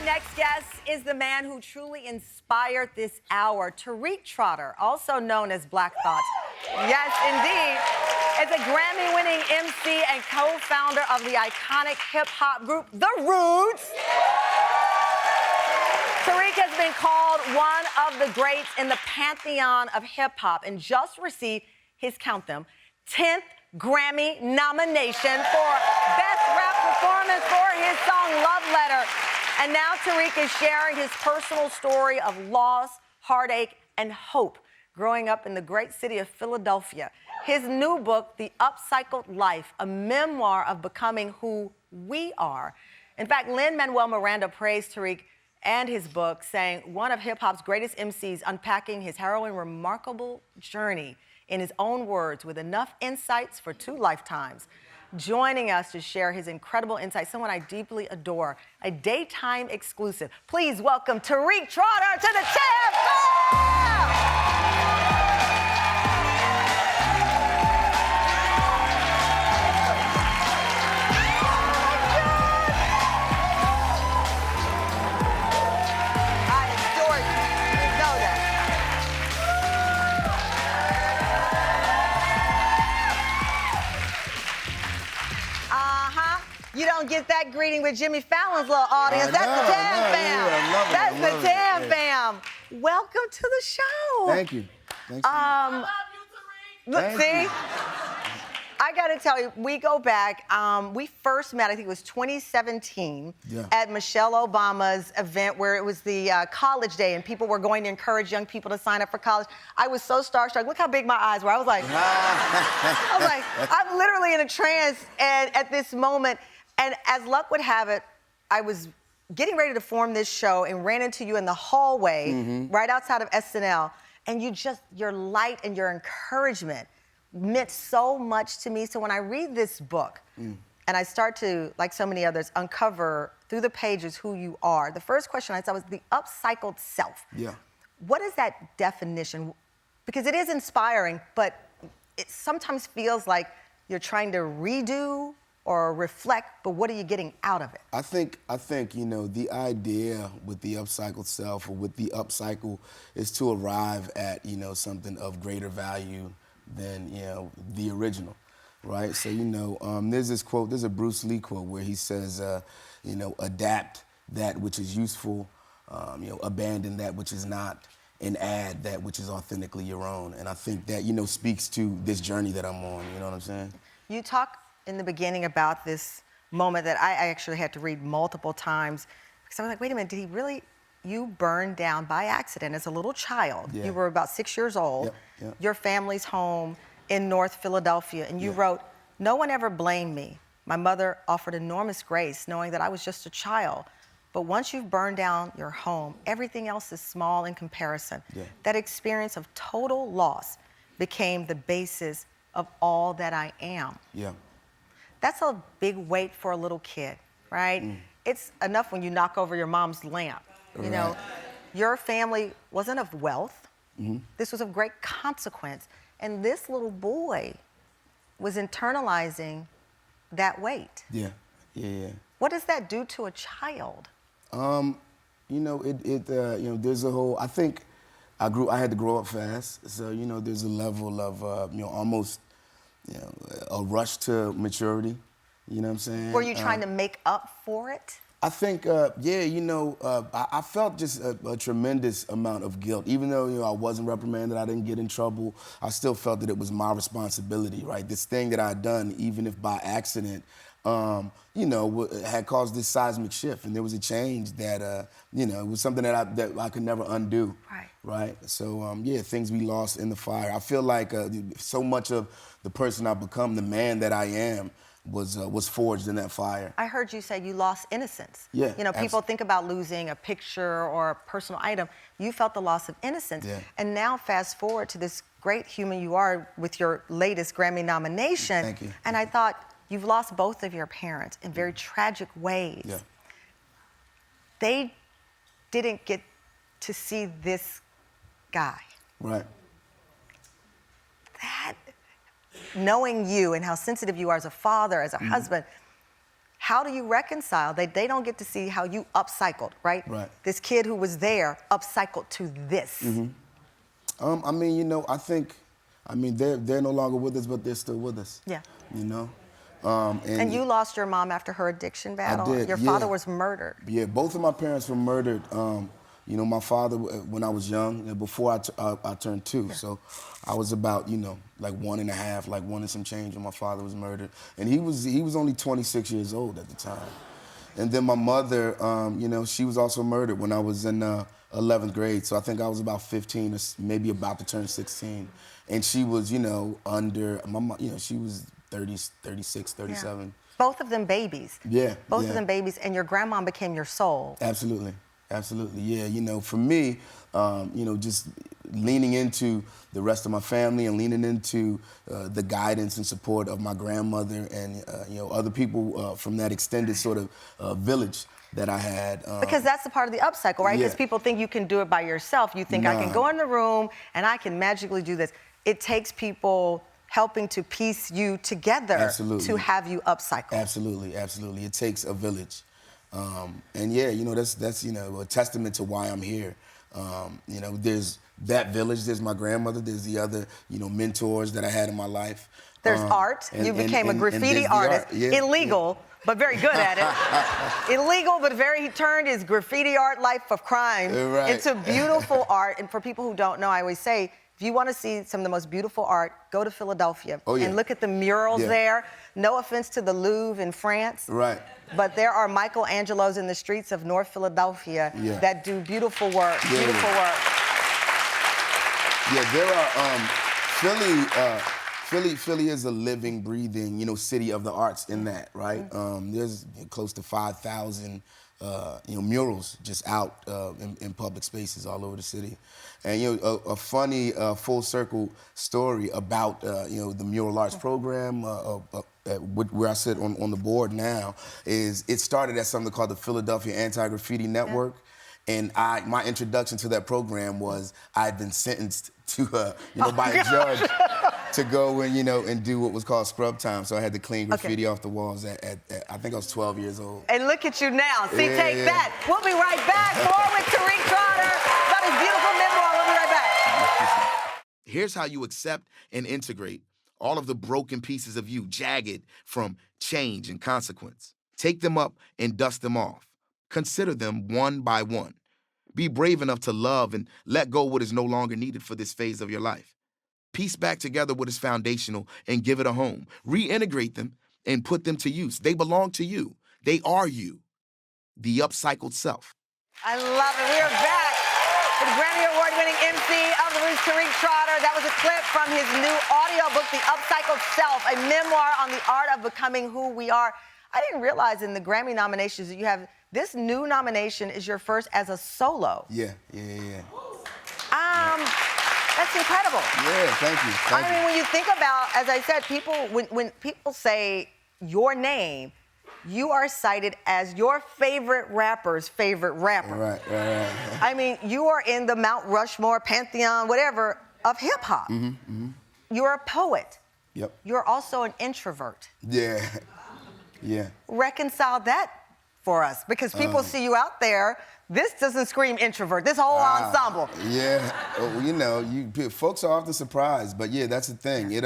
next guest is the man who truly inspired this hour, Tariq Trotter, also known as Black Thought. Yes, indeed. Is a Grammy-winning MC and co-founder of the iconic hip-hop group, The Roots. Tariq has been called one of the greats in the pantheon of hip-hop and just received his, count them, 10th Grammy nomination for Best Rap Performance for his song Love Letter. And now Tariq is sharing his personal story of loss, heartache, and hope growing up in the great city of Philadelphia. His new book, The Upcycled Life, a memoir of becoming who we are. In fact, Lin-Manuel Miranda praised Tariq and his book, saying one of hip-hop's greatest MCs, unpacking his harrowing, remarkable journey in his own words with enough insights for 2 lifetimes. Joining us to share his incredible insights, someone I deeply adore, a daytime exclusive. Please welcome Tariq Trotter to the Champ! You don't get that greeting with Jimmy Fallon's little audience. That's the Tam fam. That's the Tam fam. Welcome to the show. Thank you. Thank you. I love you, Tariq. Look, see? I got to tell you, we go back. We first met, I think it was 2017, at Michelle Obama's event where it was the college day and people were going to encourage young people to sign up for college. I was so starstruck. Look how big my eyes were. I was like, I'm literally in a trance and at this moment. And as luck would have it, I was getting ready to form this show and ran into you in the hallway right outside of SNL. And your light and your encouragement meant so much to me. So when I read this book and I start to, like so many others, uncover through the pages who you are, the first question I saw was the upcycled self. Yeah. What is that definition? Because it is inspiring, but it sometimes feels like you're trying to redo or reflect, but what are you getting out of it? I think, you know, the idea with the upcycled self or with the upcycle is to arrive at, you know, something of greater value than, you know, the original, right? So, you know, there's this quote, there's a Bruce Lee quote where he says, you know, adapt that which is useful, you know, abandon that which is not, and add that which is authentically your own. And I think that, you know, speaks to this journey that I'm on, you know what I'm saying? You talk in the beginning about this moment that I actually had to read multiple times because I was like, wait a minute, did he really, you burned down by accident as a little child. You were about 6 years old. Your family's home in North Philadelphia, and you wrote, no one ever blamed me. My mother offered enormous grace knowing that I was just a child. But once you've burned down your home, everything else is small in comparison. That experience of total loss became the basis of all that I am. That's a big weight for a little kid, right? It's enough when you knock over your mom's lamp. You know, your family wasn't of wealth. This was of great consequence. And this little boy was internalizing that weight. What does that do to a child? You know, you know, there's a whole, I think I had to grow up fast. So, you know, there's a level of, you know, almost, you know, a rush to maturity, you know what I'm saying? Were you trying to make up for it? I think, yeah, you know, I felt just a tremendous amount of guilt. Even though, you know, I wasn't reprimanded, I didn't get in trouble, I still felt that it was my responsibility, right? This thing that I had done, even if by accident, you know, had caused this seismic shift. And there was a change that, you know, it was something that I could never undo. Right? So, yeah, things we lost in the fire. I feel like so much of the person I've become, the man that I am, was forged in that fire. I heard you say you lost innocence. You know, people think about losing a picture or a personal item. You felt the loss of innocence. And now fast forward to this great human you are with your latest Grammy nomination. Thank you. And I thought, you've lost both of your parents in very tragic ways. They didn't get to see this guy. That, knowing you and how sensitive you are as a father, as a husband, how do you reconcile? They don't get to see how you upcycled, right? Right. This kid who was there upcycled to this. I mean, you know, I mean, they're no longer with us, but they're still with us. Yeah. You know? And you lost your mom after her addiction battle. I did, Your father was murdered. Yeah, both of my parents were murdered. You know, my father, when I was young, before I turned 2, so I was about, you know, like 1.5, like 1 and some change when my father was murdered. And he was only 26 years old at the time. And then my mother, you know, she was also murdered when I was in 11th grade. So I think I was about 15 or maybe about to turn 16. And she was, you know, you know, she was 30, 36, 37. Yeah. Both of them babies. Yeah. Both of them babies, and your grandma became your soul. Absolutely. Absolutely, yeah. You know, for me, you know, just leaning into the rest of my family and leaning into the guidance and support of my grandmother and, you know, other people from that extended sort of village that I had. Because that's the part of the upcycle, right? Because people think you can do it by yourself. You think, I can go in the room and I can magically do this. It takes people helping to piece you together to have you upcycle. Absolutely, absolutely. It takes a village. And yeah, you know, that's you know, a testament to why I'm here. You know, there's that village, there's my grandmother, there's the other, you know, mentors that I had in my life. There's art. You became a graffiti artist. Illegal, but very good at it. Illegal, but he turned his graffiti art life of crime into beautiful art. And for people who don't know, I always say, if you want to see some of the most beautiful art, go to Philadelphia and look at the murals there. No offense to the Louvre in France. Right. But there are Michelangelos in the streets of North Philadelphia that do beautiful work, beautiful work. Yeah, there are, Philly is a living, breathing, you know, city of the arts in that, right? There's close to 5,000, you know, murals just out in public spaces all over the city. And, you know, a funny full circle story about, you know, the mural arts program where I sit on the board now is it started as something called the Philadelphia Anti-Graffiti Network. And my introduction to that program was I had been sentenced to, you know, by a judge to go and, you know, and do what was called scrub time. So I had to clean graffiti off the walls at I think I was 12 years old. And look at you now. See, take that. We'll be right back. More with Tariq Trotter about his beautiful memoir. We'll be right back. Here's how you accept and integrate all of the broken pieces of you, jagged from change and consequence. Take them up and dust them off. Consider them one by one. Be brave enough to love and let go what is no longer needed for this phase of your life. Piece back together what is foundational and give it a home. Reintegrate them and put them to use. They belong to you. They are you. The Upcycled Self. I love it. We are back with the Grammy Award-winning MC of the Roots, Tariq Trotter. That was a clip from his new audiobook, The Upcycled Self, a memoir on the art of becoming who we are. I didn't realize in the Grammy nominations that you have this new nomination is your first as a solo. Yeah. That's incredible. Yeah, thank you. I mean, when you think about, as I said, people, when people say your name, you are cited as your favorite rapper's favorite rapper. Right. I mean, you are in the Mount Rushmore, Pantheon, whatever, of hip hop. You're a poet. Yep. You're also an introvert. Yeah. Reconcile that for us, because people see you out there. This doesn't scream introvert, this whole ensemble. Yeah, you know, folks are often surprised, but yeah, that's the thing. It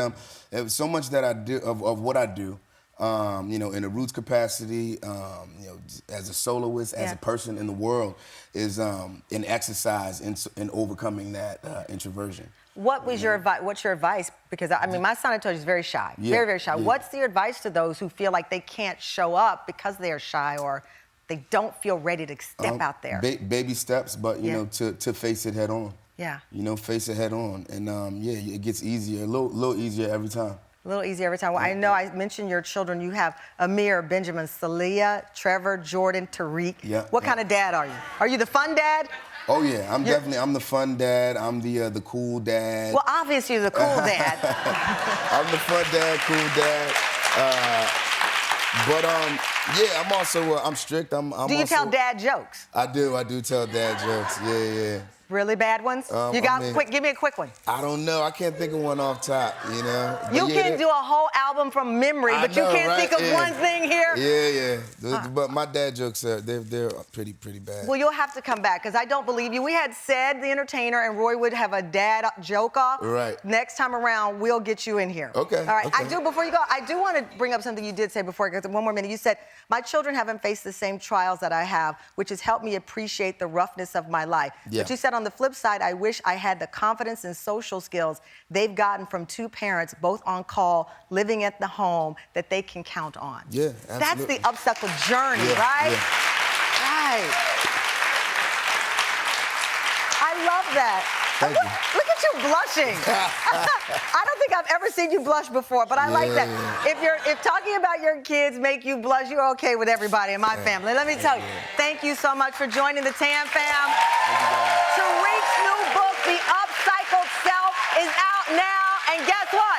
so much that I do, of what I do, you know, in a roots capacity, you know, as a soloist, as a person in the world, is an exercise in overcoming that introversion. What was your advice? What's your advice? Because I mean, my son, I told you, is very shy, very shy. What's the advice to those who feel like they can't show up because they are shy or they don't feel ready to step out there? Baby steps, but you know, to face it head on. Yeah. You know, face it head on, and yeah, it gets easier, a little easier every time. A little easier every time. Well, I know I mentioned your children. You have Amir, Benjamin, Salia, Trevor, Jordan, Tariq. Yeah. What kind of dad are you? Are you the fun dad? Oh yeah, I'm the fun dad. I'm the cool dad. Well, obviously you're the cool dad. I'm the fun dad, cool dad. But yeah, I'm also I'm strict. Do you tell dad jokes? I do tell dad jokes. Yeah. Really bad ones? You got quick? Give me a quick one. I don't know. I can't think of one off top, you know. But You can do a whole album from memory, but you can't think of one thing here? Yeah. But my dad jokes, they're pretty bad. Well, you'll have to come back, because I don't believe you. We had said the entertainer and Roy would have a dad joke off. Right. Next time around, we'll get you in here. Okay. All right. Okay. Before you go, I do want to bring up something you did say before. One more minute. You said, my children haven't faced the same trials that I have, which has helped me appreciate the roughness of my life. Yeah. But you said on the flip side, I wish I had the confidence and social skills they've gotten from two parents, both on call, living at the home, that they can count on. Yeah, absolutely. That's the upcycle journey, right? Yeah. Right. I love that. Thank you. Look at you blushing. I don't think I've ever seen you blush before, but I like that. If talking about your kids make you blush, you're okay with everybody in my family. Let me tell you, thank you so much for joining the Tam fam. Tariq's new book, The Upcycled Self, is out now, and guess what?